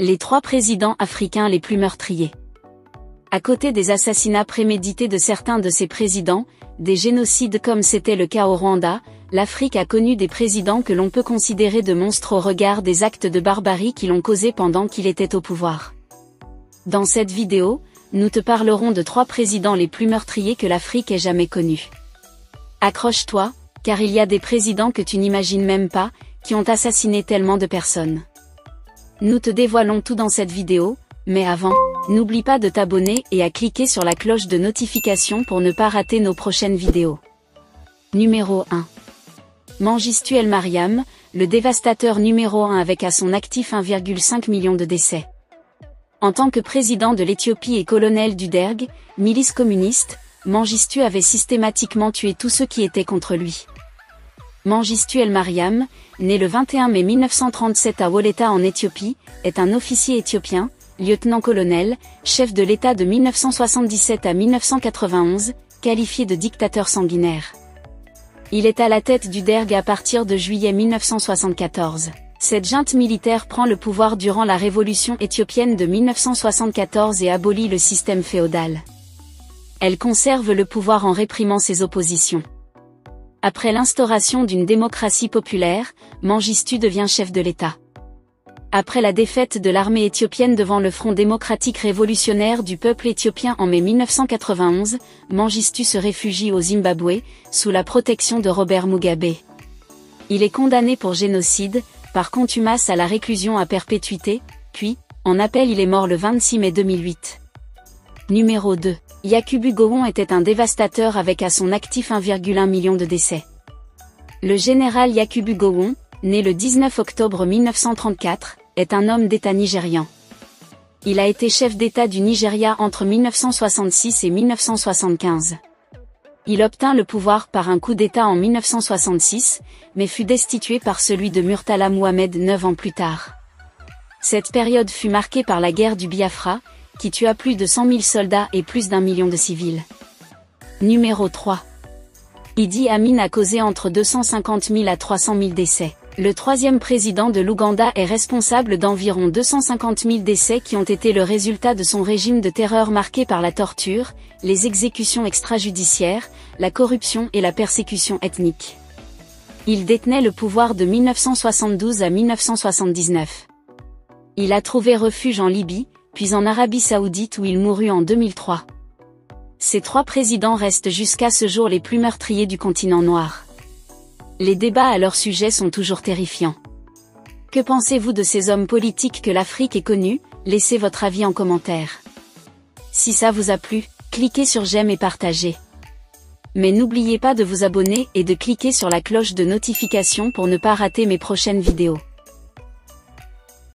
Les 3 présidents africains les plus meurtriers. À côté des assassinats prémédités de certains de ses présidents, des génocides comme c'était le cas au Rwanda, l'Afrique a connu des présidents que l'on peut considérer de monstres au regard des actes de barbarie qu'ils ont causés pendant qu'il était au pouvoir. Dans cette vidéo, nous te parlerons de 3 présidents les plus meurtriers que l'Afrique ait jamais connus. Accroche-toi, car il y a des présidents que tu n'imagines même pas, qui ont assassiné tellement de personnes. Nous te dévoilons tout dans cette vidéo, mais avant, n'oublie pas de t'abonner et à cliquer sur la cloche de notification pour ne pas rater nos prochaines vidéos. Numéro 1. Mengistu El Mariam, le dévastateur numéro 1 avec à son actif 1,5 million de décès. En tant que président de l'Éthiopie et colonel du Derg, milice communiste, Mengistu avait systématiquement tué tous ceux qui étaient contre lui. Mengistu El Mariam, né le 21 mai 1937 à Woleta en Éthiopie, est un officier éthiopien, lieutenant-colonel, chef de l'État de 1977 à 1991, qualifié de dictateur sanguinaire. Il est à la tête du Derg à partir de juillet 1974. Cette junte militaire prend le pouvoir durant la révolution éthiopienne de 1974 et abolit le système féodal. Elle conserve le pouvoir en réprimant ses oppositions. Après l'instauration d'une démocratie populaire, Mengistu devient chef de l'État. Après la défaite de l'armée éthiopienne devant le Front démocratique révolutionnaire du peuple éthiopien en mai 1991, Mengistu se réfugie au Zimbabwe, sous la protection de Robert Mugabe. Il est condamné pour génocide, par contumace à la réclusion à perpétuité, puis, en appel il est mort le 26 mai 2008. Numéro 2. Yakubu Gowon était un dévastateur avec à son actif 1,1 million de décès. Le général Yakubu Gowon, né le 19 octobre 1934, est un homme d'État nigérian. Il a été chef d'État du Nigeria entre 1966 et 1975. Il obtint le pouvoir par un coup d'État en 1966, mais fut destitué par celui de Murtala Mohamed 9 ans plus tard. Cette période fut marquée par la guerre du Biafra, qui tua plus de 100 000 soldats et plus d'1 million de civils. Numéro 3. Idi Amin a causé entre 250 000 à 300 000 décès. Le 3e président de l'Ouganda est responsable d'environ 250 000 décès qui ont été le résultat de son régime de terreur marqué par la torture, les exécutions extrajudiciaires, la corruption et la persécution ethnique. Il détenait le pouvoir de 1972 à 1979. Il a trouvé refuge en Libye, puis en Arabie Saoudite où il mourut en 2003. Ces 3 présidents restent jusqu'à ce jour les plus meurtriers du continent noir. Les débats à leur sujet sont toujours terrifiants. Que pensez-vous de ces hommes politiques que l'Afrique ait connus? Laissez votre avis en commentaire. Si ça vous a plu, cliquez sur j'aime et partagez. Mais n'oubliez pas de vous abonner et de cliquer sur la cloche de notification pour ne pas rater mes prochaines vidéos.